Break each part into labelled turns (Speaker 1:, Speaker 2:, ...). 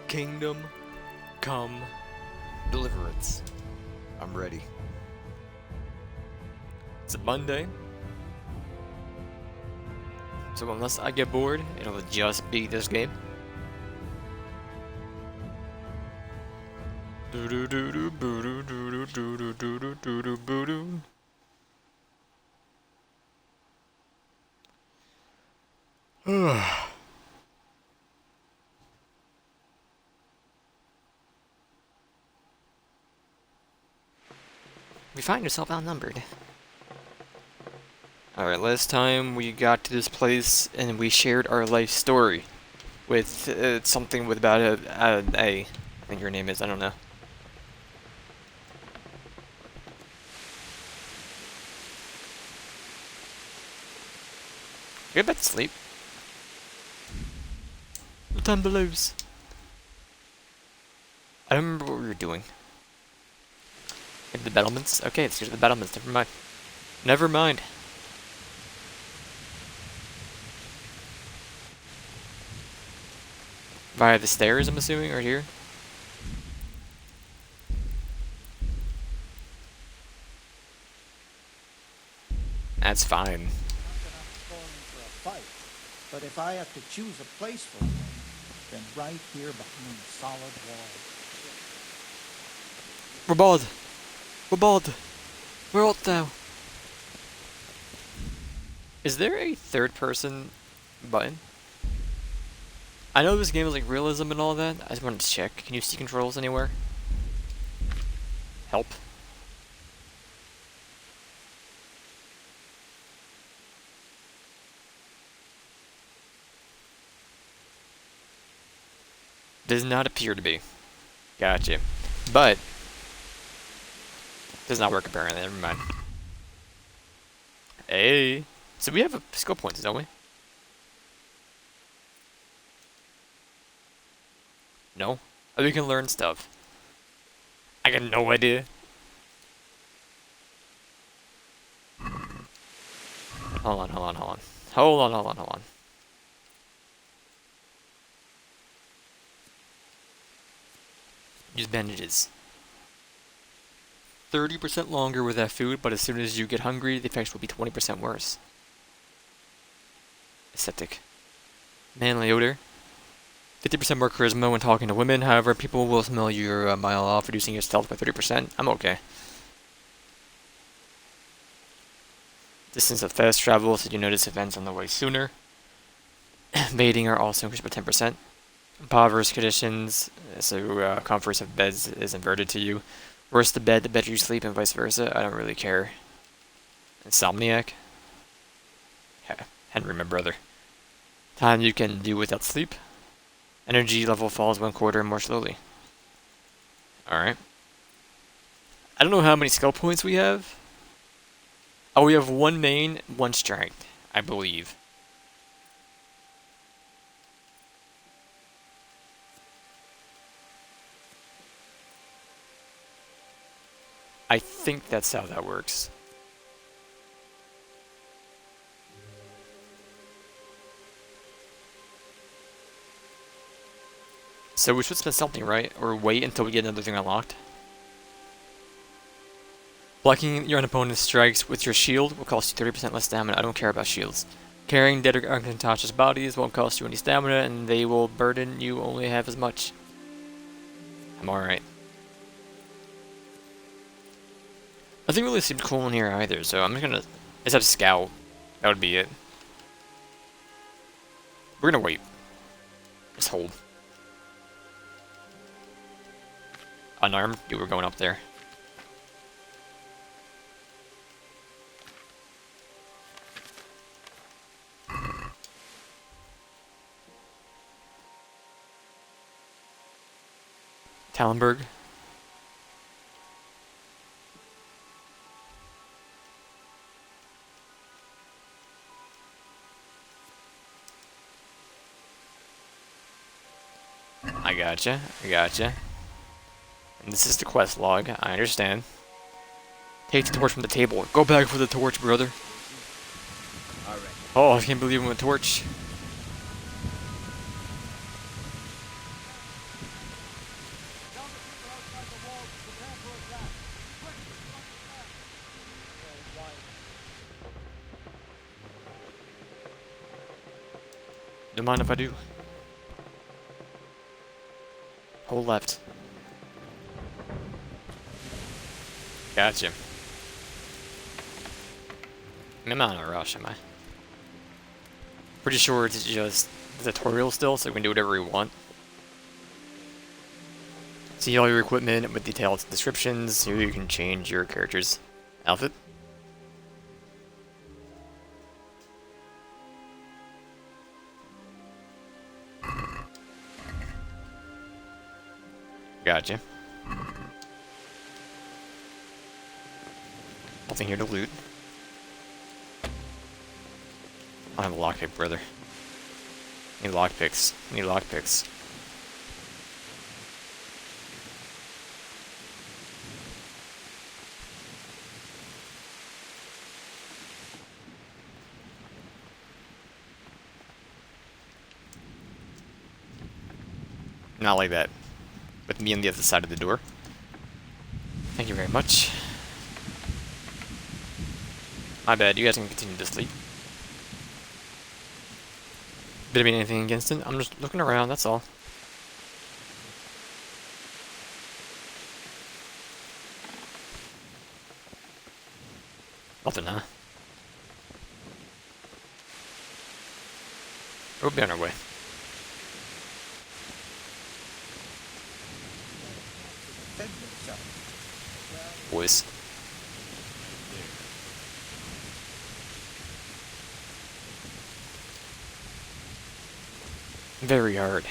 Speaker 1: Kingdom Come Deliverance.
Speaker 2: I'm ready.
Speaker 1: It's a Monday, so unless I get bored, it'll just be this game. You find yourself outnumbered. Alright, last time we got to this place and we shared our life story with something with about I think your name is, I don't know. Get back to sleep. No time to lose. I don't remember what we were doing. Maybe the battlements? Okay, let's go to the battlements, never mind. Never mind. Via the stairs, I'm assuming, right here? That's fine.
Speaker 3: But if I have to choose a place for one, then right here behind the solid wall.
Speaker 1: Robod! Robod! Where art thou? Is there a third person button? I know this game is like realism and all that. I just wanted to check. Can you see controls anywhere? Help. Does not appear to be. Gotcha. But does not work apparently, never mind. Hey. So we have skill points, don't we? No? Oh, we can learn stuff. I got no idea. Hold on. Hold on. Use bandages. 30% longer with that food, but as soon as you get hungry, the effects will be 20% worse. Aesthetic. Manly odor. 50% more charisma when talking to women, however, people will smell you a mile off, reducing your stealth by 30%. I'm okay. Distance of fast travel, so you notice events on the way sooner. Baiting are also increased by 10%. Impoverished conditions, so comfort of beds is inverted to you. Worse the bed, the better you sleep, and vice versa. I don't really care. Insomniac? Yeah, Henry, my brother. Time you can do without sleep. Energy level falls 1/4 more slowly. Alright. I don't know how many skill points we have. Oh, we have 1 main, 1 strength, I believe. I think that's how that works. So we should spend something, right? Or wait until we get another thing unlocked. Blocking your opponent's strikes with your shield will cost you 30% less stamina. I don't care about shields. Carrying dead or unconscious bodies won't cost you any stamina, and they will burden you only half as much. I'm alright. Nothing really seemed cool in here either, so I'm just gonna... Let's have scout. That would be it. We're gonna wait. Just hold. Unarmed? Dude, we're going up there. Tallenberg. I gotcha. And this is the quest log, I understand. Take the torch from the table. Go back for the torch, brother.
Speaker 2: Alright.
Speaker 1: Oh, I can't believe I'm a torch. Don't mind if I do. Hold left. Gotcha. I'm not in a rush, am I? Pretty sure it's just the tutorial still, so we can do whatever we want. See all your equipment with detailed descriptions. Here you can change your character's outfit. Gotcha. Nothing here to loot. I don't have a lockpick, brother. Need lockpicks. Need lockpicks. Not like that. With me on the other side of the door. Thank you very much. My bad, you guys can continue to sleep. Did I mean anything against it? I'm just looking around, that's all. Nothing, huh? We'll be on our way.
Speaker 3: Defend themselves.
Speaker 1: Boys. Very hard.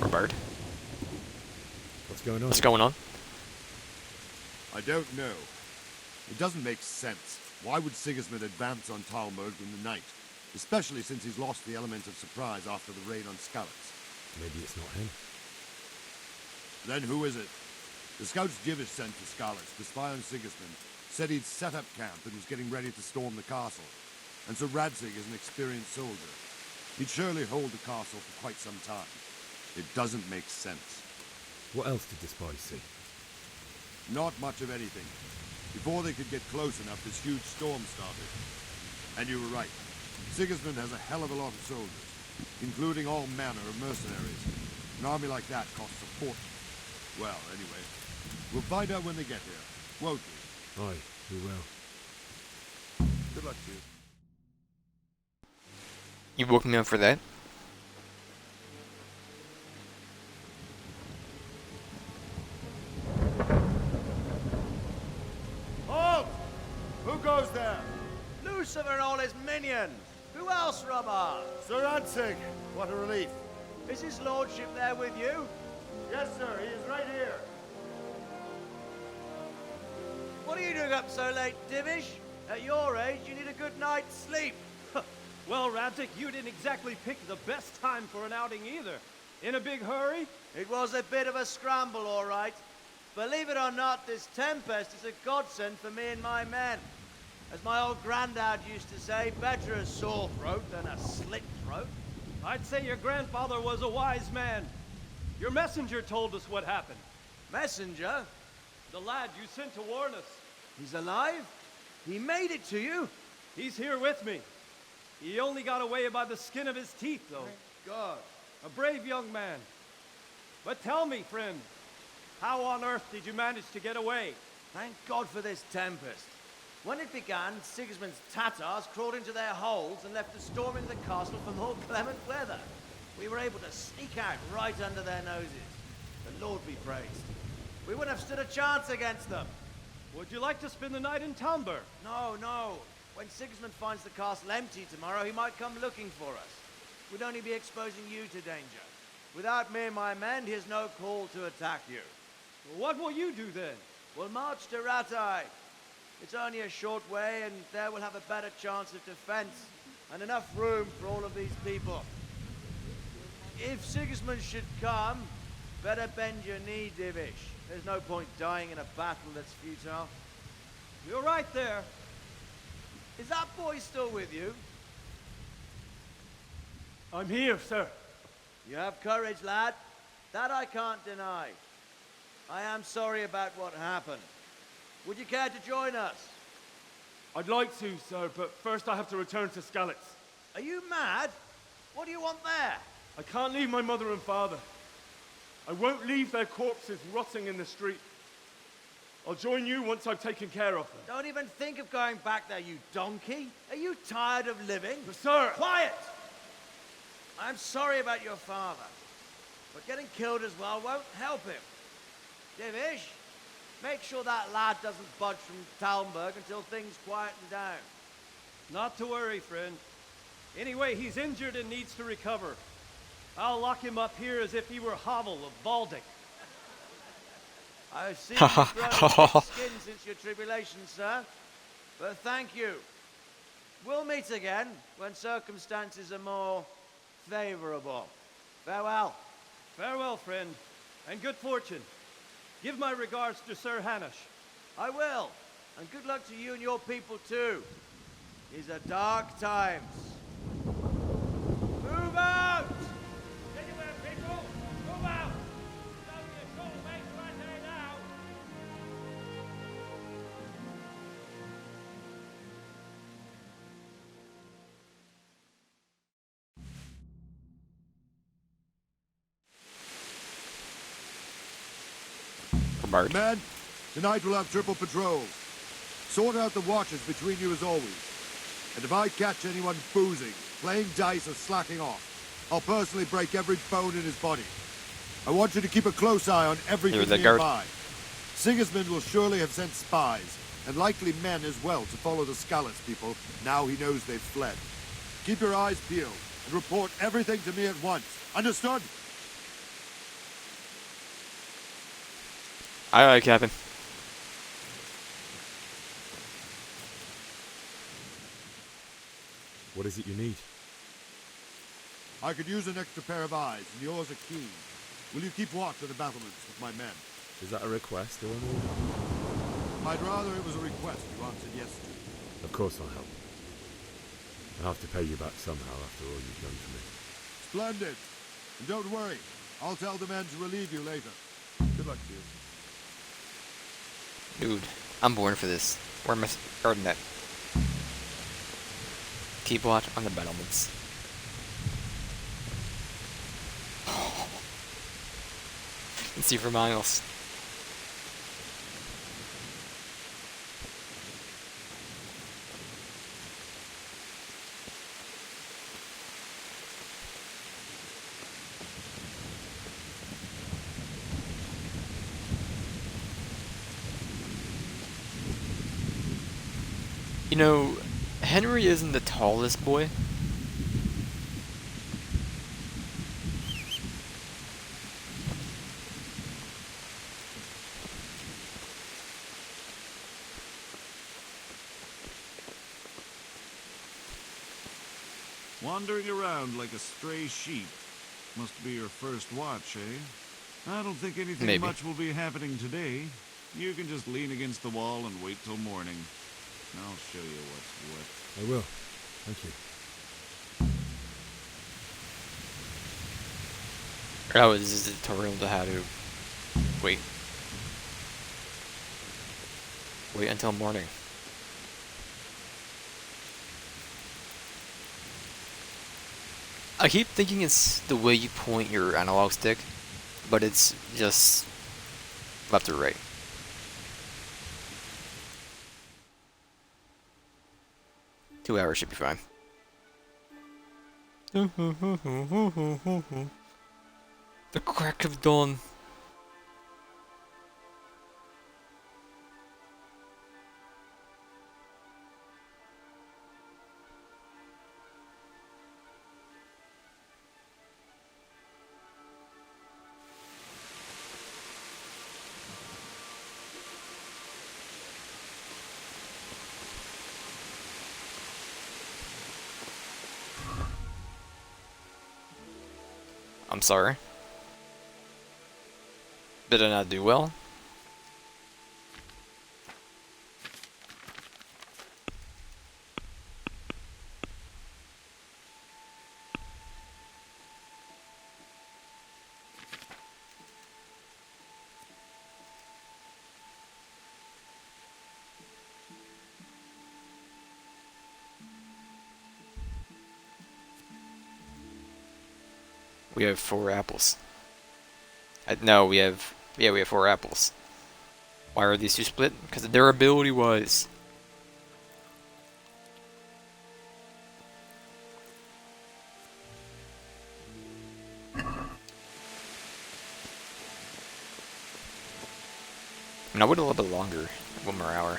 Speaker 1: Robert,
Speaker 4: What's going on?
Speaker 1: what's going on?
Speaker 2: I don't know. It doesn't make sense. Why would Sigismund advance on Talmberg in the night? Especially since he's lost the element of surprise after the raid on Skalitz.
Speaker 4: Maybe it's not him.
Speaker 2: Then who is it? The scouts Jivish sent to Skalitz to spy on Sigismund said he'd set up camp and was getting ready to storm the castle. And so Radzig is an experienced soldier. He'd surely hold the castle for quite some time. It doesn't make sense.
Speaker 4: What else did the spies see?
Speaker 2: Not much of anything. Before they could get close enough, this huge storm started. And you were right. Sigismund has a hell of a lot of soldiers, including all manner of mercenaries. An army like that costs a fortune. Well, anyway, we'll find out when they get here, won't we?
Speaker 4: Aye, we will.
Speaker 2: Good luck to you.
Speaker 1: You woke me up for that?
Speaker 2: Halt! Who goes there?
Speaker 5: Lucifer and all his minions. Who else, Robert?
Speaker 2: Sir Radzig. What a relief.
Speaker 5: Is his lordship there with you?
Speaker 2: Yes, sir. He is right here.
Speaker 5: What are you doing up so late, Divish? At your age, you need a good night's sleep.
Speaker 6: Well, Radzig, you didn't exactly pick the best time for an outing either. In a big hurry?
Speaker 5: It was a bit of a scramble, all right. Believe it or not, this tempest is a godsend for me and my men. As my old granddad used to say, better a sore throat than a slit throat.
Speaker 6: I'd say your grandfather was a wise man. Your messenger told us what happened.
Speaker 5: Messenger?
Speaker 6: The lad you sent to warn us.
Speaker 5: He's alive? He made it to you?
Speaker 6: He's here with me. He only got away by the skin of his teeth, though.
Speaker 5: God.
Speaker 6: A brave young man. But tell me, friend, how on earth did you manage to get away?
Speaker 5: Thank God for this tempest. When it began, Sigismund's Tatars crawled into their holes and left us storming the castle for more clement weather. We were able to sneak out right under their noses. The Lord be praised. We wouldn't have stood a chance against them.
Speaker 6: Would you like to spend the night in Talmberg?
Speaker 5: No, no. When Sigismund finds the castle empty tomorrow, he might come looking for us. We'd only be exposing you to danger. Without me and my men, he has no call to attack you.
Speaker 6: What will you do then?
Speaker 5: We'll march to Ratai. It's only a short way, and there we'll have a better chance of defense and enough room for all of these people. If Sigismund should come, better bend your knee, Divish. There's no point dying in a battle that's futile.
Speaker 6: You're right there.
Speaker 5: Is that boy still with you?
Speaker 6: I'm here, sir.
Speaker 5: You have courage, lad. That I can't deny. I am sorry about what happened. Would you care to join us?
Speaker 6: I'd like to, sir, but first I have to return to Skalitz.
Speaker 5: Are you mad? What do you want there?
Speaker 6: I can't leave my mother and father. I won't leave their corpses rotting in the street. I'll join you once I've taken care of them.
Speaker 5: Don't even think of going back there, you donkey. Are you tired of living?
Speaker 6: But sir!
Speaker 5: Quiet! I'm sorry about your father, but getting killed as well won't help him. Divish, make sure that lad doesn't budge from Talmberg until things quieten down.
Speaker 6: Not to worry, friend. Anyway, he's injured and needs to recover. I'll lock him up here as if he were Havel of Baldic.
Speaker 5: I've seen you grown thick skin since your tribulation, sir. But thank you. We'll meet again when circumstances are more favorable. Farewell.
Speaker 6: Farewell, friend, and good fortune. Give my regards to Sir Hanush.
Speaker 5: I will. And good luck to you and your people, too. These are dark times. Move out!
Speaker 6: Anywhere, people! Move out! It's only a short way to Rattay now!
Speaker 1: Bard.
Speaker 2: Men, tonight we'll have triple patrols. Sort out the watches between you as always. And if I catch anyone boozing, playing dice or slacking off, I'll personally break every bone in his body. I want you to keep a close eye on everything
Speaker 1: You're the guard.
Speaker 2: nearby. Sigismund will surely have sent spies, and likely men as well, to follow the Skalitz people now he knows they've fled. Keep your eyes peeled, and report everything to me at once. Understood?
Speaker 1: Aye, aye, Captain.
Speaker 4: What is it you need?
Speaker 2: I could use an extra pair of eyes, and yours are keen. Will you keep watch at the battlements with my men?
Speaker 4: Is that a request or an order?
Speaker 2: I'd rather it was a request you answered yes to.
Speaker 4: Of course I'll help. I'll have to pay you back somehow after all you've done for me.
Speaker 2: Splendid. And don't worry, I'll tell the men to relieve you later. Good luck to you.
Speaker 1: Dude, I'm born for this. Where am I starting at? Keep watch on the battlements. You can see for miles. You know, Henry isn't the tallest boy.
Speaker 7: Wandering around like a stray sheep. Must be your first watch, eh? I don't think anything
Speaker 1: Maybe.
Speaker 7: much will be happening today. You can just lean against the wall and wait till morning. I'll show you what's what.
Speaker 4: I will. Thank you.
Speaker 1: That was just a tutorial to how to wait. Wait until morning. I keep thinking it's the way you point your analog stick, but it's just left or right. Two hours should be fine. The crack of dawn. I'm sorry. Did I not do well? We have 4 apples. No, we have... Yeah, we have 4 apples. Why are these two split? Because their ability was... I mean, I wait a little bit longer. 1 more hour.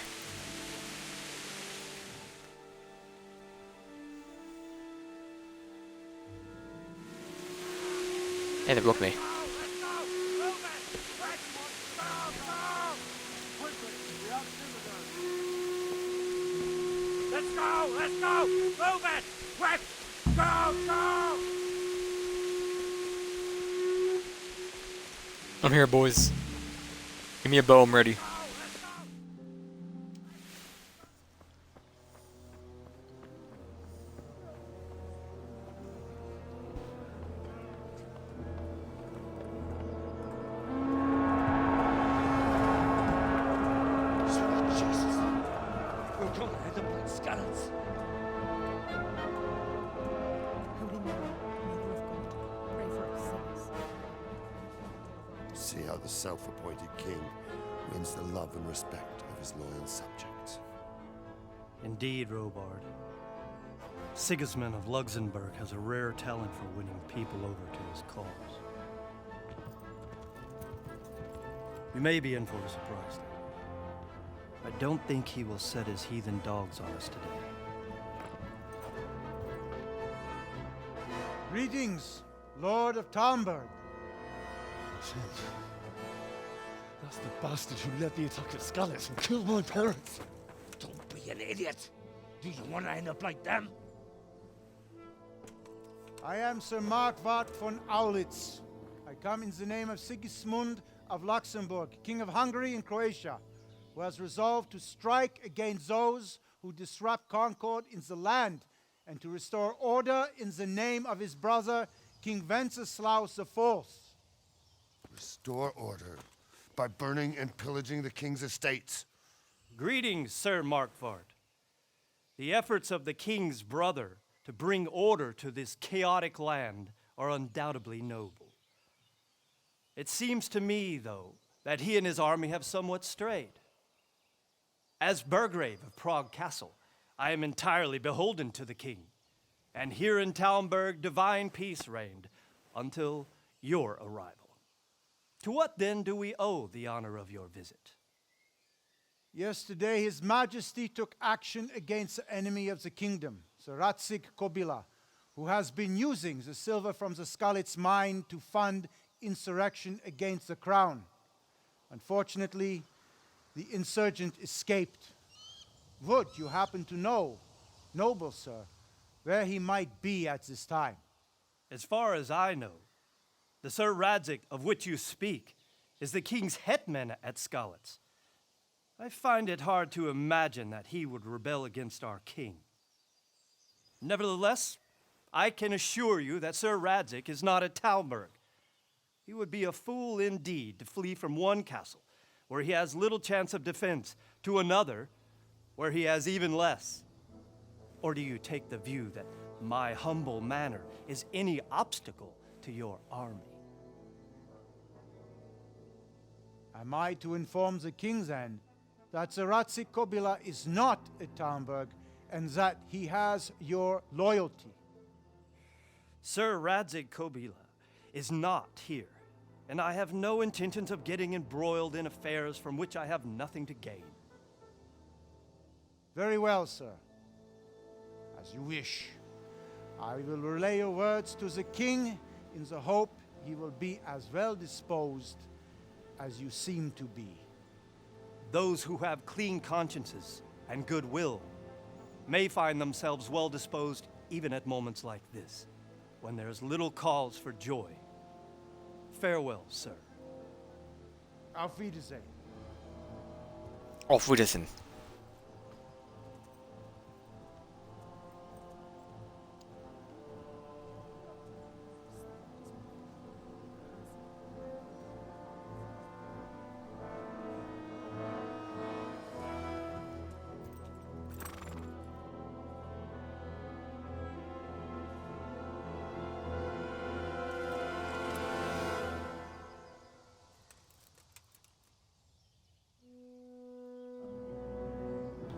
Speaker 1: Hey, they broke me. I'm here, boys. Give me a bow, I'm ready.
Speaker 8: Jesus. We're gonna end up like skeletons.
Speaker 9: Holy Mary, Mother of God, pray for us sinners.
Speaker 10: See how the self-appointed king wins the love and respect of his loyal subjects.
Speaker 6: Indeed, Robard. Sigismund of Luxembourg has a rare talent for winning people over to his cause. You may be in for a surprise, though. I don't think he will set his heathen dogs on us today.
Speaker 3: Greetings, Lord of Talmberg.
Speaker 8: That's the bastard who led the attack at Scarlet and killed my parents.
Speaker 11: Don't be an idiot. Do you want to end up like them?
Speaker 3: I am Sir Markwart von Aulitz. I come in the name of Sigismund of Luxembourg, King of Hungary and Croatia, who has resolved to strike against those who disrupt concord in the land and to restore order in the name of his brother, King Wenceslaus IV.
Speaker 10: Restore order by burning and pillaging the king's estates.
Speaker 6: Greetings, Sir Markwart. The efforts of the king's brother to bring order to this chaotic land are undoubtedly noble. It seems to me, though, that he and his army have somewhat strayed. As Burgrave of Prague Castle, I am entirely beholden to the king, and here in Talmberg divine peace reigned until your arrival. To what then do we owe the honor of your visit?
Speaker 3: Yesterday, His Majesty took action against the enemy of the kingdom, Sir Ratzik Kobila, who has been using the silver from the Skalitz mine to fund insurrection against the crown. Unfortunately, the insurgent escaped. Would you happen to know, noble sir, where he might be at this time?
Speaker 6: As far as I know, the Sir Radzik of which you speak is the king's hetman at Skalitz. I find it hard to imagine that he would rebel against our king. Nevertheless, I can assure you that Sir Radzik is not at Talmberg. He would be a fool indeed to flee from one castle where he has little chance of defense to another where he has even less. Or do you take the view that my humble manner is any obstacle to your army?
Speaker 3: Am I to inform the king then that Sir Ratzik Kobila is not at Talmberg and that he has your loyalty?
Speaker 6: Sir Radzik Kobila is not here, and I have no intentions of getting embroiled in affairs from which I have nothing to gain.
Speaker 3: Very well, sir. As you wish. I will relay your words to the king in the hope he will be as well disposed as you seem to be.
Speaker 6: Those who have clean consciences and goodwill may find themselves well disposed even at moments like this, when there is little cause for joy. Farewell, sir.
Speaker 3: Auf Wiedersehen.
Speaker 1: Auf Wiedersehen.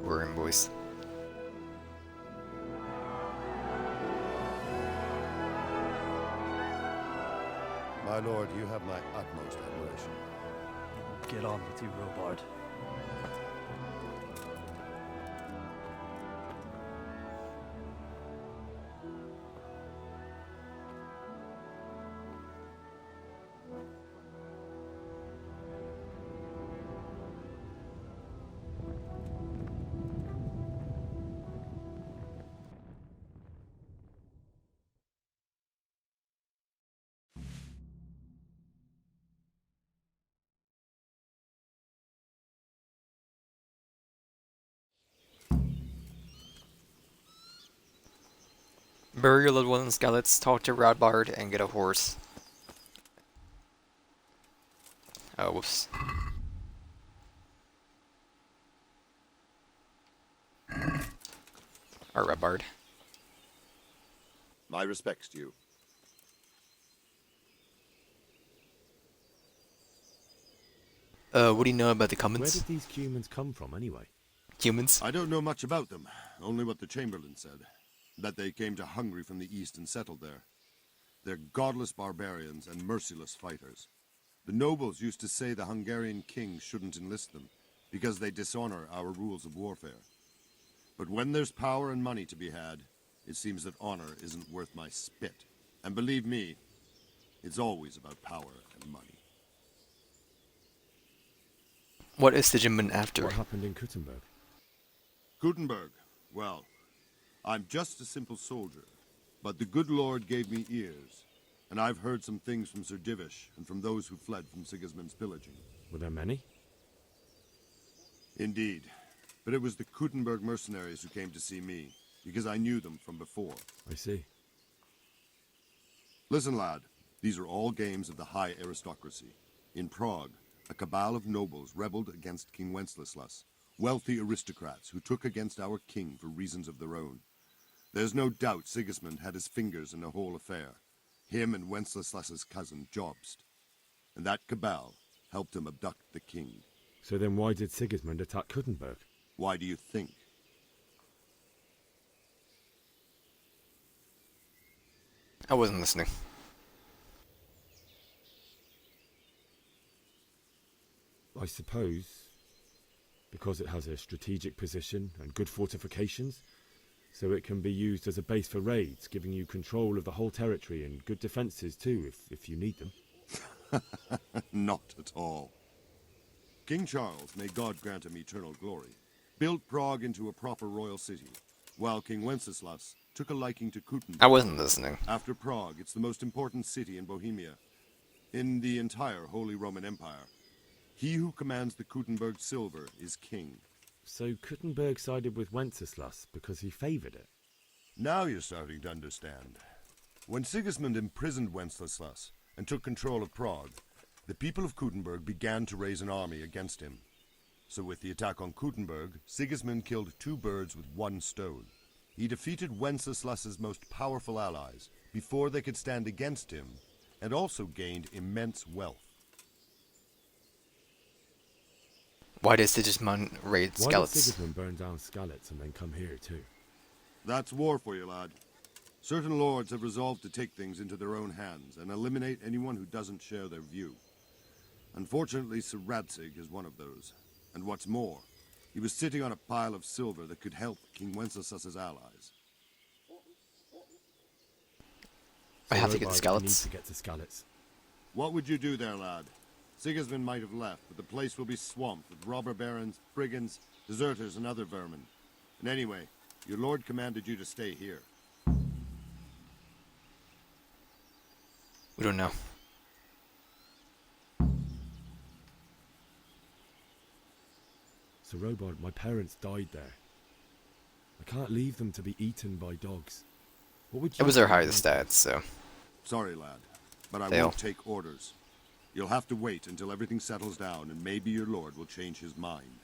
Speaker 1: We're in, boys.
Speaker 10: My lord, you have my utmost admiration.
Speaker 6: Get on with you, Robard.
Speaker 1: Bury your little one in skeleton, talk to Rodbard, and get a horse. Oh, whoops. Or Rodbard.
Speaker 2: My respects to you.
Speaker 1: What do you know about the
Speaker 4: Where
Speaker 1: Cummins?
Speaker 4: did these humans come from, anyway?
Speaker 1: Humans?
Speaker 2: I don't know much about them, only what the Chamberlain said. That they came to Hungary from the east and settled there. They're godless barbarians and merciless fighters. The nobles used to say the Hungarian king shouldn't enlist them, because they dishonor our rules of warfare. But when there's power and money to be had, it seems that honor isn't worth my spit. And believe me, it's always about power and money.
Speaker 1: What is the Sigismund after?
Speaker 4: What happened in Kuttenberg?
Speaker 2: Gutenberg, well, I'm just a simple soldier, but the good Lord gave me ears, and I've heard some things from Sir Divish and from those who fled from Sigismund's pillaging.
Speaker 4: Were there many?
Speaker 2: Indeed, but it was the Kuttenberg mercenaries who came to see me, because I knew them from before.
Speaker 4: I see.
Speaker 2: Listen, lad, these are all games of the high aristocracy. In Prague, a cabal of nobles rebelled against King Wenceslas, wealthy aristocrats who took against our king for reasons of their own. There's no doubt Sigismund had his fingers in the whole affair, him and Wenceslas's cousin Jobst. And that cabal helped him abduct the king.
Speaker 4: So then why did Sigismund attack Kuttenberg?
Speaker 2: Why do you think?
Speaker 1: I wasn't listening.
Speaker 4: I suppose because it has a strategic position and good fortifications, so it can be used as a base for raids, giving you control of the whole territory and good defences too, if you need them.
Speaker 2: Not at all. King Charles, may God grant him eternal glory, built Prague into a proper royal city, while King Wenceslas took a liking to Kuttenberg.
Speaker 1: I wasn't listening.
Speaker 2: After Prague, it's the most important city in Bohemia, in the entire Holy Roman Empire. He who commands the Kuttenberg silver is king.
Speaker 4: So Kuttenberg sided with Wenceslas because he favoured it?
Speaker 2: Now you're starting to understand. When Sigismund imprisoned Wenceslas and took control of Prague, the people of Kuttenberg began to raise an army against him. So with the attack on Kuttenberg, Sigismund killed two birds with one stone. He defeated Wenceslas's most powerful allies before they could stand against him, and also gained immense wealth.
Speaker 1: Why does Sigismund raid
Speaker 4: Why did
Speaker 1: Skalitz?
Speaker 4: Sigismund burn down Skalitz and then come here too?
Speaker 2: That's war for you, lad. Certain lords have resolved to take things into their own hands and eliminate anyone who doesn't share their view. Unfortunately, Sir Radzig is one of those. And what's more, he was sitting on a pile of silver that could help King Wenceslas's allies.
Speaker 1: I have to get the
Speaker 4: Robard, I need
Speaker 1: Skalitz.
Speaker 4: to get to Skalitz.
Speaker 2: What would you do there, lad? Sigismund might have left, but the place will be swamped with robber barons, brigands, deserters, and other vermin. And anyway, your lord commanded you to stay here.
Speaker 1: We don't know.
Speaker 4: So Robard, my parents died there. I can't leave them to be eaten by dogs. What would
Speaker 1: It
Speaker 4: you
Speaker 1: was their
Speaker 4: recommend?
Speaker 1: highest stats, so
Speaker 2: Sorry, lad, but I
Speaker 1: Fail.
Speaker 2: won't take orders. You'll have to wait until everything settles down, and maybe your lord will change his mind.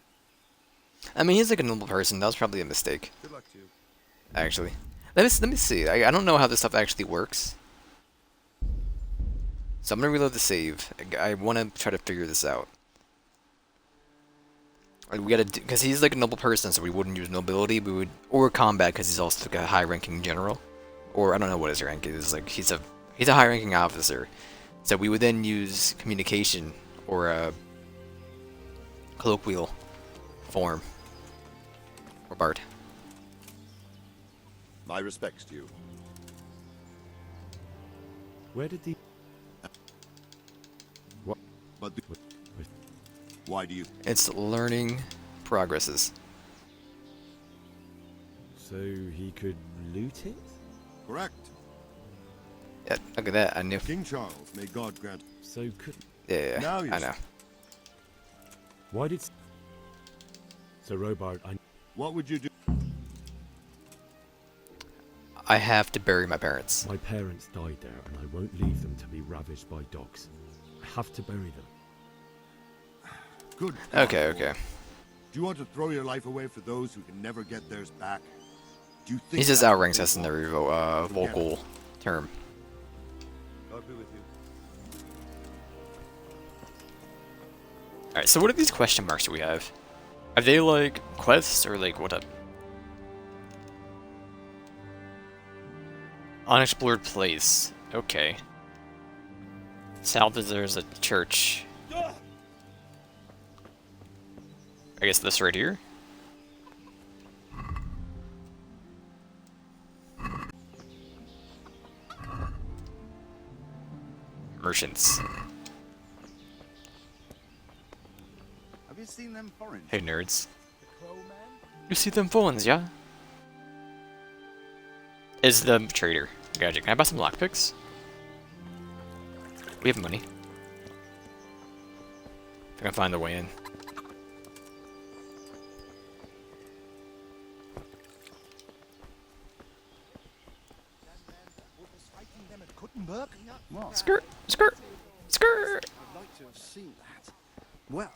Speaker 1: I mean, he's like a noble person. That was probably a mistake,
Speaker 2: Good luck to you.
Speaker 1: actually. Let me see. I don't know how this stuff actually works. So I'm gonna reload the save. I want to try to figure this out. Like, we gotta, because he's like a noble person, so we wouldn't use nobility. We would, or combat, because he's also like a high-ranking general, or I don't know what his rank is. Like he's a high-ranking officer, so we would then use communication or a colloquial form or bard.
Speaker 2: My respects to you.
Speaker 4: Where did the... What?
Speaker 2: But why do you...
Speaker 1: It's learning progresses.
Speaker 4: So he could loot it?
Speaker 2: Correct.
Speaker 1: Yeah, look at that. I knew.
Speaker 2: King Charles, may God grant...
Speaker 4: So could...
Speaker 1: Yeah,
Speaker 2: Now you
Speaker 1: I know.
Speaker 4: Why did... So Robard,
Speaker 2: What would you do?
Speaker 1: I have to bury my parents.
Speaker 4: my parents died there, and I won't leave them to be ravaged by dogs. I have to bury them.
Speaker 2: Good.
Speaker 1: Okay,
Speaker 2: God,
Speaker 1: okay.
Speaker 2: Lord. Do you want to throw your life away for those who can never get theirs back? Do you think
Speaker 1: He just
Speaker 2: that's
Speaker 1: outranks
Speaker 2: what
Speaker 1: us in
Speaker 2: they
Speaker 1: the
Speaker 2: want?
Speaker 1: vocal term.
Speaker 8: God be with you.
Speaker 1: Alright, so what are these question marks we have? Are they like quests or like what up? Unexplored place. Okay. South is there's a church. I guess this right here? Merchants.
Speaker 12: Have you seen them foreign?
Speaker 1: Hey nerds.
Speaker 12: Crow man?
Speaker 1: You see them phones, yeah? Is the trader. Gotcha. Can I buy some lockpicks? We have money. If I can find the way in.
Speaker 12: What?
Speaker 1: Skirt! Skirt! Skirt!
Speaker 12: I'd like to have seen that. Well,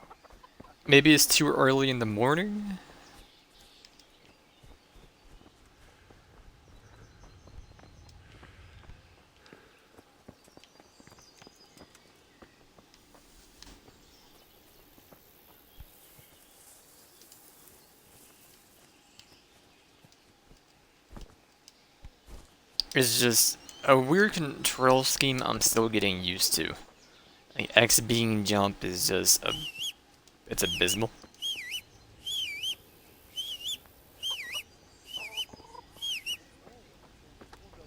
Speaker 1: Maybe it's too early in the morning? It's just a weird control scheme I'm still getting used to. Like X being jump is just it's abysmal.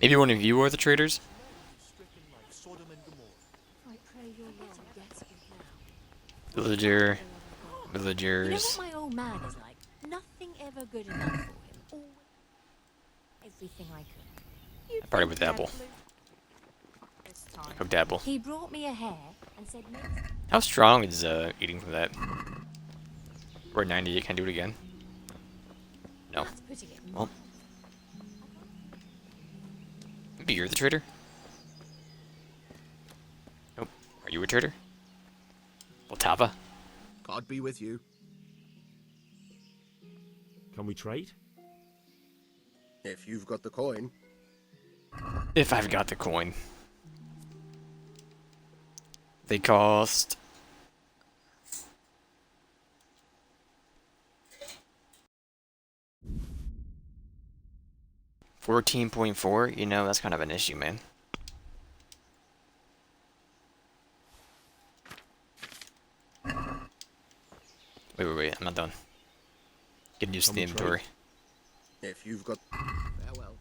Speaker 1: Maybe one of you are the traders?
Speaker 9: I pray your little gets good now.
Speaker 1: Villager.
Speaker 9: You know
Speaker 1: Villagers.
Speaker 9: what my old man is like? Nothing ever good enough for him. Always everything I could. You'd
Speaker 1: Party
Speaker 9: think
Speaker 1: with
Speaker 9: he had
Speaker 1: Apple.
Speaker 9: blue- This time,
Speaker 1: Cooked apple.
Speaker 9: he brought me a hare and said, "Next
Speaker 1: How strong is eating from that? We're at 98, can I do it again? No.
Speaker 9: that's putting it
Speaker 1: Well. Maybe you're the trader? Nope. Are you a trader? Otava?
Speaker 12: God be with you.
Speaker 4: Can we trade?
Speaker 12: If you've got the coin.
Speaker 1: If I've got the coin. They cost... $14.4? You know, that's kind of an issue, man. Wait, I'm not done. Getting used to the
Speaker 4: Can we trade?
Speaker 1: inventory.
Speaker 12: If you've got... Farewell.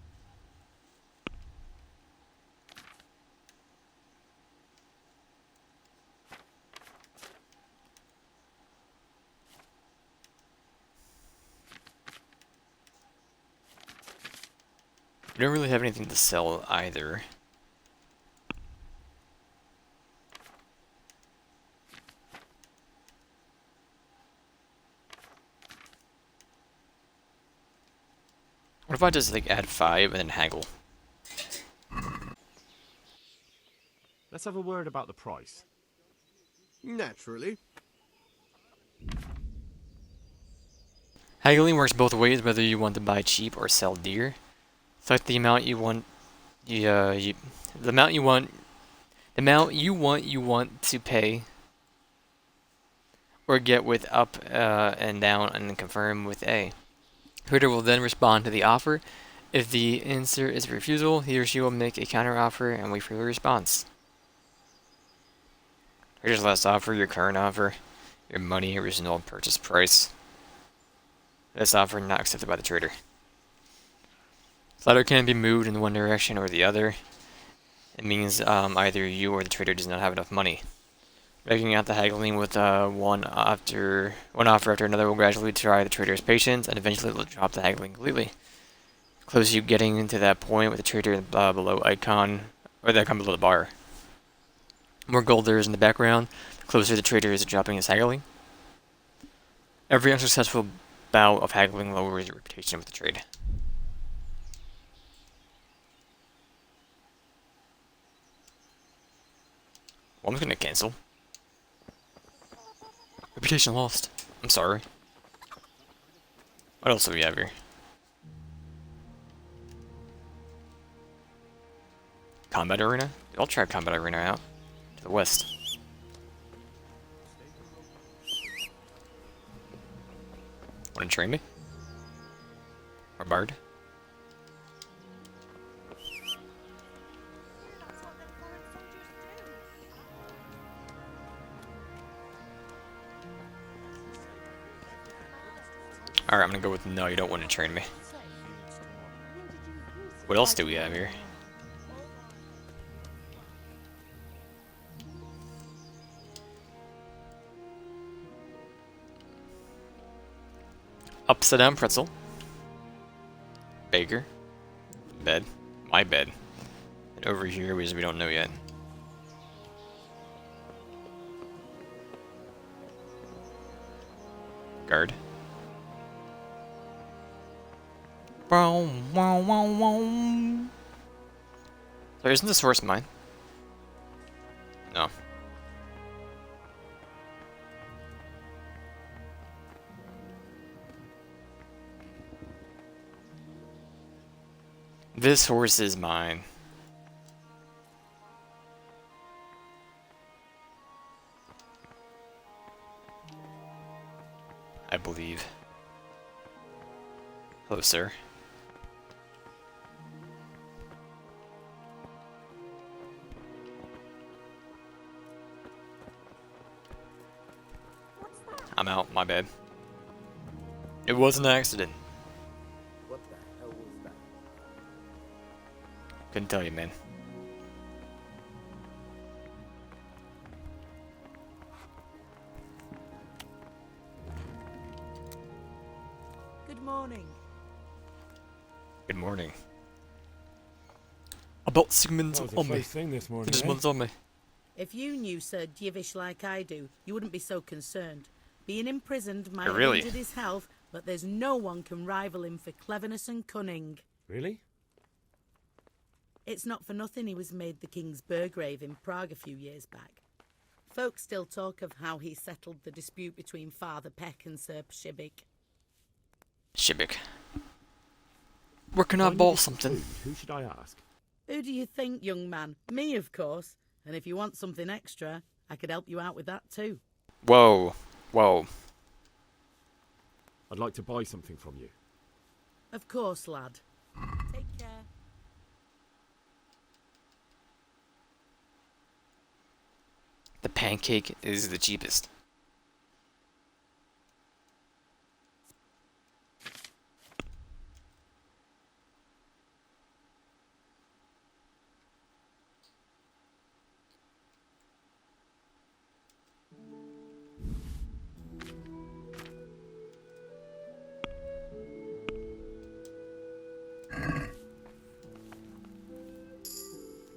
Speaker 1: We don't really have anything to sell either. What if I just like add 5 and then haggle?
Speaker 7: Let's have a word about the price.
Speaker 12: Naturally.
Speaker 1: Haggling works both ways, whether you want to buy cheap or sell dear. Select the amount you want. The amount you want to pay or get with up and down and then confirm with A. Trader will then respond to the offer. If the answer is a refusal, he or she will make a counteroffer and wait for your response. Trader's last offer, your current offer, your money, original purchase price. This offer not accepted by the trader. Slider can be moved in one direction or the other. It means either you or the trader does not have enough money. Breaking out the haggling with one offer after another will gradually try the trader's patience and eventually will drop the haggling completely. Close you getting into that point with the trader below icon, or the icon below the bar. The more gold there is in the background, the closer the trader is to dropping his haggling. Every unsuccessful bout of haggling lowers your reputation with the trade. Well, I'm just gonna cancel. Reputation lost. I'm sorry. What else do we have here? Combat Arena? I'll try Combat Arena out. To the west. Wanna train me? Or Bard? Alright, I'm gonna go with no, you don't want to train me. What else do we have here? Upside down pretzel. Baker. Bed. My bed. And over here, we don't know yet. Guard. So isn't this horse mine? No. This horse is mine. I believe. Hello, sir. I'm out, my bad. It was an accident.
Speaker 11: What the hell was that?
Speaker 1: Couldn't tell you, man.
Speaker 13: Good morning.
Speaker 1: Good morning. About Sigmund's
Speaker 4: That was
Speaker 1: on
Speaker 4: the
Speaker 1: me.
Speaker 4: first thing this morning,
Speaker 1: Sigmund's on me.
Speaker 13: If you knew Sir Divish like I do, you wouldn't be so concerned. Being imprisoned might
Speaker 1: Really?
Speaker 13: have injured his health, but there's no one can rival him for cleverness and cunning.
Speaker 4: Really?
Speaker 13: It's not for nothing he was made the King's Burgrave in Prague a few years back. Folk still talk of how he settled the dispute between Father Peck and Sir Shibik.
Speaker 1: Shibik. Where can
Speaker 4: If
Speaker 1: I
Speaker 4: needed
Speaker 1: bought
Speaker 4: some
Speaker 1: something?
Speaker 4: food, who should I ask?
Speaker 13: Who do you think, young man? Me, of course. And if you want something extra, I could help you out with that too.
Speaker 1: Whoa. Whoa.
Speaker 4: I'd like to buy something from you.
Speaker 13: Of course, lad. Take care.
Speaker 1: The pancake is the cheapest.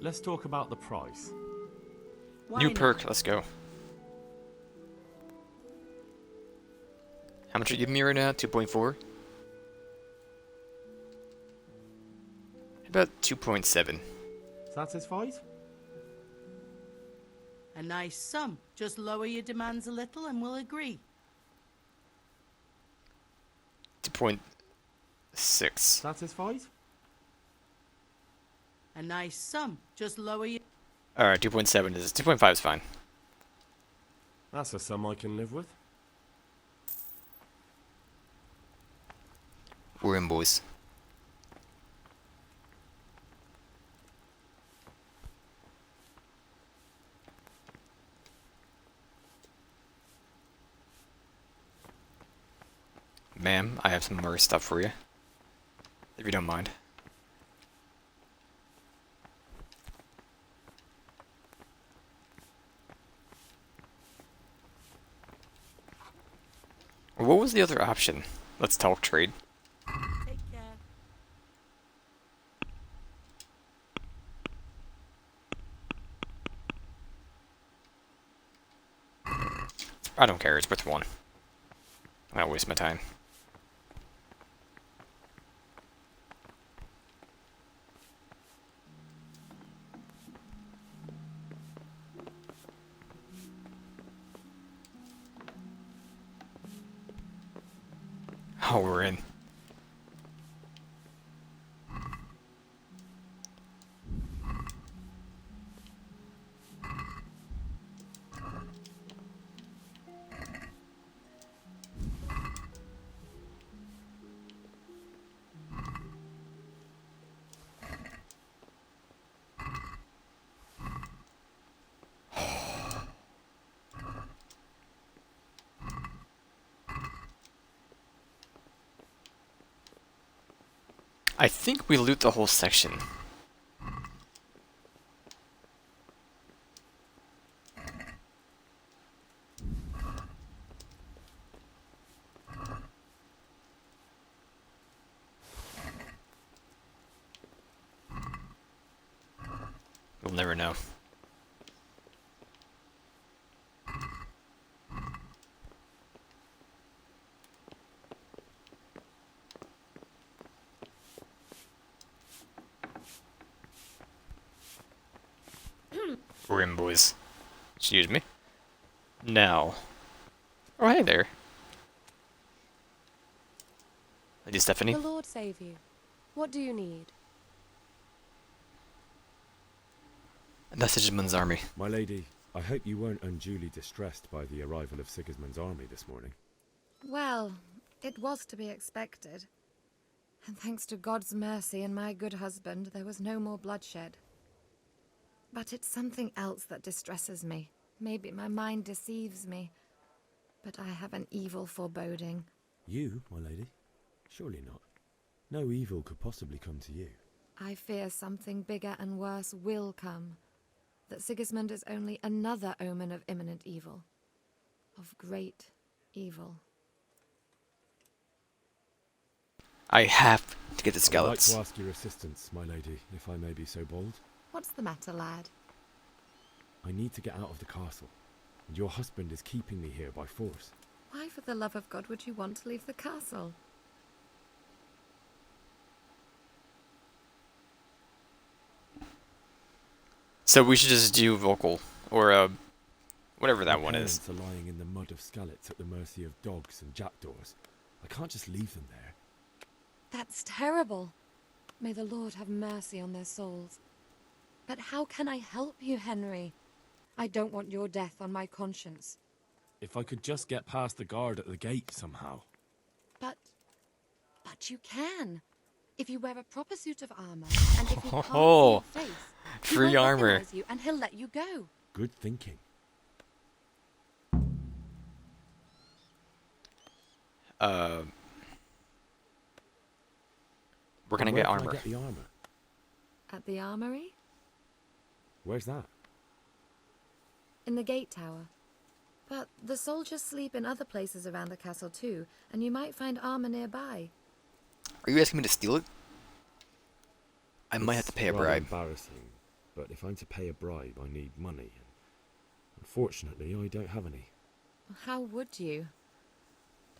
Speaker 4: Let's talk about the price.
Speaker 13: Why
Speaker 1: New
Speaker 13: not?
Speaker 1: perk, let's go. How much are you giving me right now? 2.4? About 2.7.
Speaker 4: Satisfied?
Speaker 13: A nice sum. Just lower your demands a little and we'll agree.
Speaker 1: 2.6.
Speaker 4: Satisfied?
Speaker 13: A nice sum. Just lower your...
Speaker 1: Alright, 2.7 is... 2.5 is fine.
Speaker 4: That's a sum I can live with.
Speaker 1: We're in, boys. Ma'am, I have some more stuff for you. If you don't mind. What was the other option? Let's talk trade.
Speaker 13: Take care.
Speaker 1: I don't care, it's worth one. I don't waste my time. Oh, we're in. I think we loot the whole section. We'll never know. We're in, boys. Excuse me. Now. Oh, hey there. Lady Stephanie.
Speaker 14: The Lord save you. What do you need?
Speaker 1: That's Sigismund's army.
Speaker 4: My lady, I hope you weren't unduly distressed by the arrival of Sigismund's army this morning.
Speaker 14: Well, it was to be expected. And thanks to God's mercy and my good husband, there was no more bloodshed. But it's something else that distresses me. Maybe my mind deceives me. But I have an evil foreboding.
Speaker 4: You, my lady? Surely not. No evil could possibly come to you.
Speaker 14: I fear something bigger and worse will come. That Sigismund is only another omen of imminent evil. Of great evil.
Speaker 1: I have to get the skeleton.
Speaker 4: I'd like to ask your assistance, my lady, if I may be so bold.
Speaker 14: What's the matter, lad?
Speaker 4: I need to get out of the castle, and your husband is keeping me here by force.
Speaker 14: Why, for the love of God, would you want to leave the castle?
Speaker 1: So we should just do vocal, or whatever that one is.
Speaker 4: My parents are lying in the mud of Skalitz at the mercy of dogs and jackdaws. I can't just leave them there.
Speaker 14: That's terrible. May the Lord have mercy on their souls. But how can I help you, Henry? I don't want your death on my conscience.
Speaker 4: If I could just get past the guard at the gate somehow.
Speaker 14: But you can. If you wear a proper suit of armor, and if he can't see
Speaker 1: Oh,
Speaker 14: your face, he
Speaker 1: free
Speaker 14: won't
Speaker 1: armor.
Speaker 14: recognize you, and he'll let you go.
Speaker 4: Good thinking.
Speaker 1: We're gonna
Speaker 4: Where
Speaker 1: get
Speaker 4: can
Speaker 1: armor.
Speaker 4: I get the armor?
Speaker 14: At the armory?
Speaker 4: Where's that?
Speaker 14: In the gate tower. But the soldiers sleep in other places around the castle too, and you might find armor nearby.
Speaker 1: Are you asking me to steal it? I might have to pay a
Speaker 4: rather
Speaker 1: bribe.
Speaker 4: Embarrassing, but if I'm to pay a bribe, I need money. Unfortunately, I don't have any.
Speaker 14: How would you?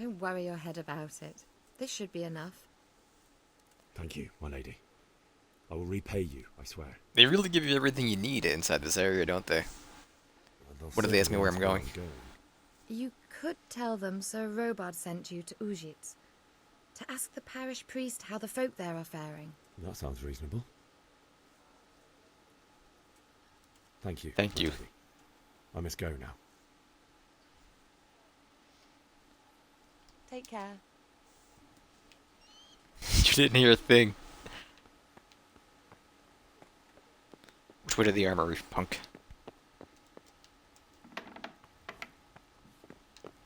Speaker 14: Don't worry your head about it. This should be enough.
Speaker 4: Thank you, my lady. I will repay you, I swear.
Speaker 1: They really give you everything you need inside this area, don't they? What if they ask me where I'm going?
Speaker 14: You could tell them Sir Robard sent you to Ujitz to ask the parish priest how the folk there are faring.
Speaker 4: That sounds reasonable. Thank you.
Speaker 1: Thank
Speaker 4: my
Speaker 1: you.
Speaker 4: lady. I must go now.
Speaker 14: Take care.
Speaker 1: didn't hear a thing. Which way to the armory, punk?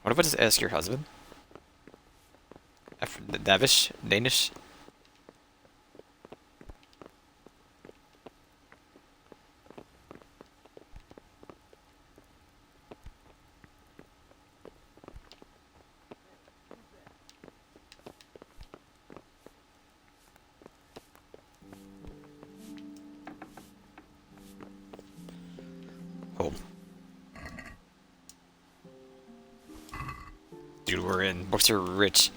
Speaker 1: What if I just ask your husband? Davish? Danish? Oh. Dude, we're in. Books are rich.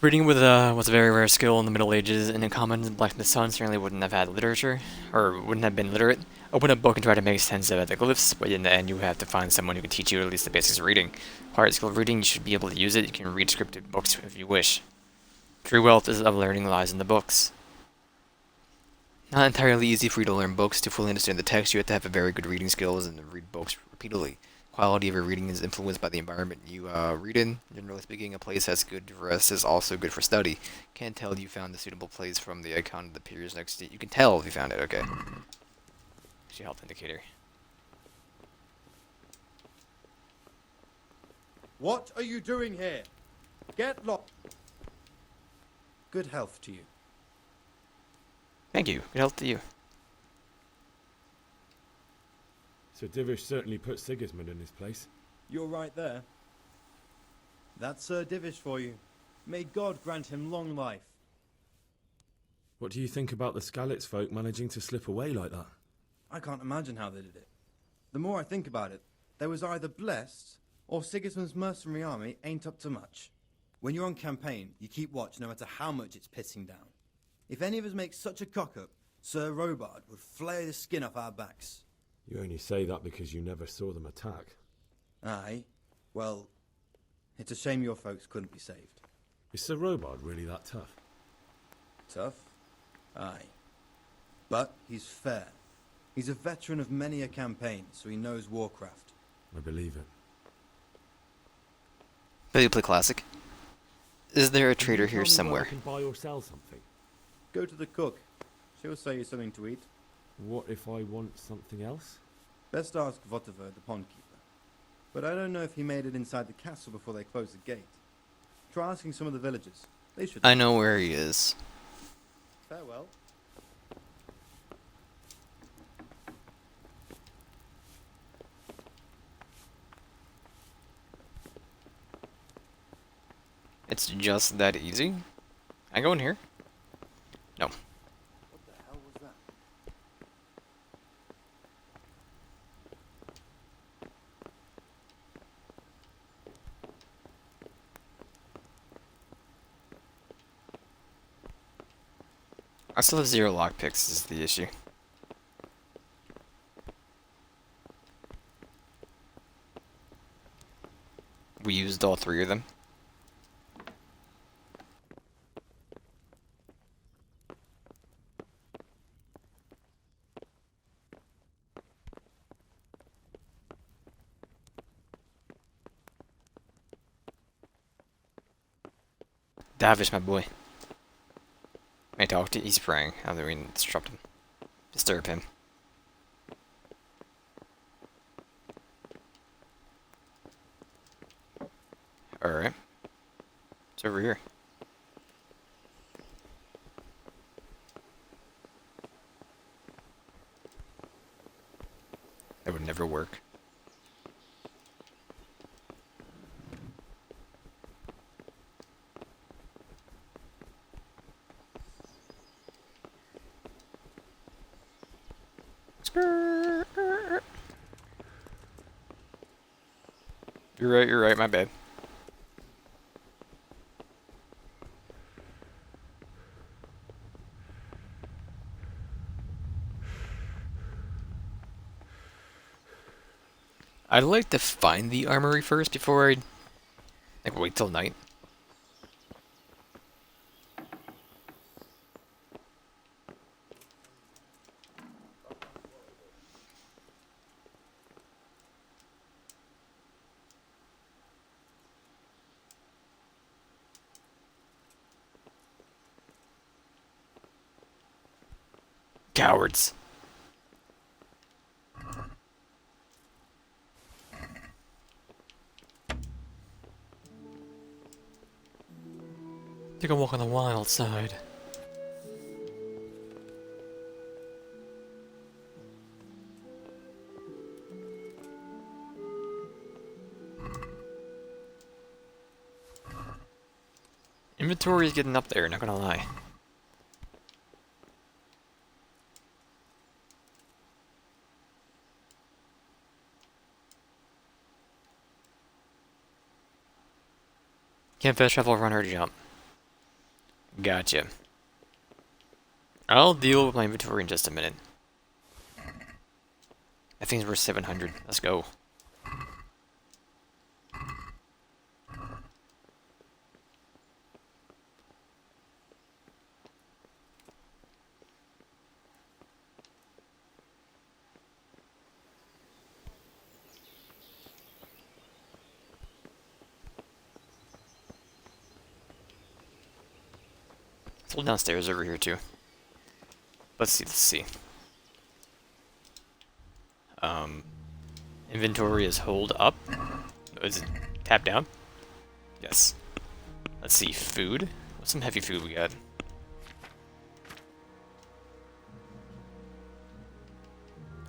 Speaker 1: Reading was a very rare skill in the Middle Ages, and in common, blacksmith's son certainly wouldn't have had literature, or wouldn't have been literate. Open a book and try to make sense of the glyphs, but in the end, you have to find someone who can teach you at least the basics of reading. Acquired skill of reading, you should be able to use it. You can read scripted books if you wish. True wealth of learning lies in the books. Not entirely easy for you to learn books. To fully understand the text, you have to have a very good reading skills and to read books repeatedly. Quality of your reading is influenced by the environment you read in. Generally speaking, a place that's good for rest is also good for study. Can't tell you found a suitable place from the icon that appears next to you. You can tell if you found it, okay. It's your health indicator.
Speaker 15: What are you doing here? Get lost. Good health to you.
Speaker 1: Thank you. Good health to you.
Speaker 4: Sir Divish certainly put Sigismund in his place.
Speaker 15: You're right there. That's Sir Divish for you. May God grant him long life.
Speaker 4: What do you think about the Skalitz folk managing to slip away like that?
Speaker 15: I can't imagine how they did it. The more I think about it, they was either blessed, or Sigismund's mercenary army ain't up to much. When you're on campaign, you keep watch no matter how much it's pissing down. If any of us make such a cock-up, Sir Robard would flay the skin off our backs.
Speaker 4: You only say that because you never saw them attack.
Speaker 15: Aye. Well, it's a shame your folks couldn't be saved.
Speaker 4: Is Sir Robard really that tough?
Speaker 15: Tough? Aye. But he's fair. He's a veteran of many a campaign, so he knows warcraft.
Speaker 4: I believe it.
Speaker 1: Will you play Classic? Is there a trader here somewhere?
Speaker 4: Can buy or sell something.
Speaker 15: Go to the cook. She'll sell you something to eat.
Speaker 4: What if I want something else?
Speaker 15: Best ask Votiver, the pond keeper. But I don't know if he made it inside the castle before they closed the gate. Try asking some of the villagers. They should.
Speaker 1: I know where he is.
Speaker 15: Farewell.
Speaker 1: It's just that easy? I go in here? No.
Speaker 15: What the hell was that?
Speaker 1: I still have 0 lockpicks is the issue. We used all 3 of them. Davish, my boy. May I talk to you? He's praying. I don't mean disrupt him. Disturb him. Alright. It's over here. That would never work. You're right, my bad. I'd like to find the armory first before I wait till night. Cowards. Take a walk on the wild side. Inventory is getting up there, not gonna lie. Can't fast travel, run, or jump. Gotcha. I'll deal with my inventory in just a minute. I think it's worth 700. Let's go. It's all downstairs over here too. Let's see. Inventory is hold up. Is it tap down? Yes. Let's see, food. What's some heavy food we got?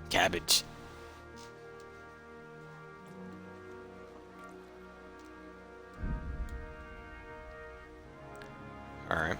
Speaker 1: Cabbage. Alright.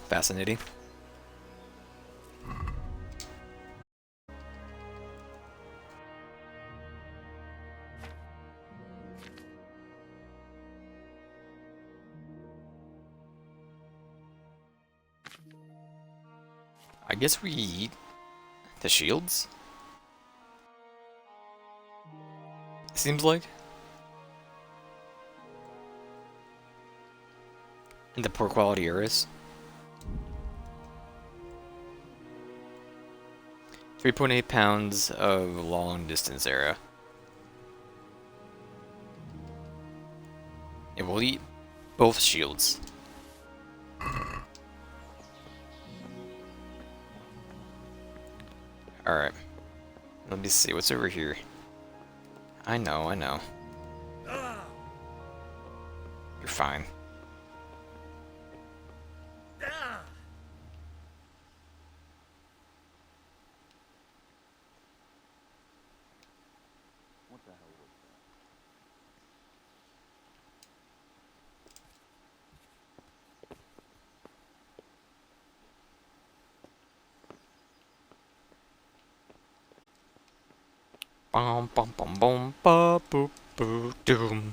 Speaker 1: Fascinating. I guess we eat the shields? Seems like. And the poor quality arrows. 3.8 pounds of long distance arrow. And we'll eat both shields. Alright. Let me see, what's over here? I know. You're fine. Bum bum bum bum ba boop boo doom.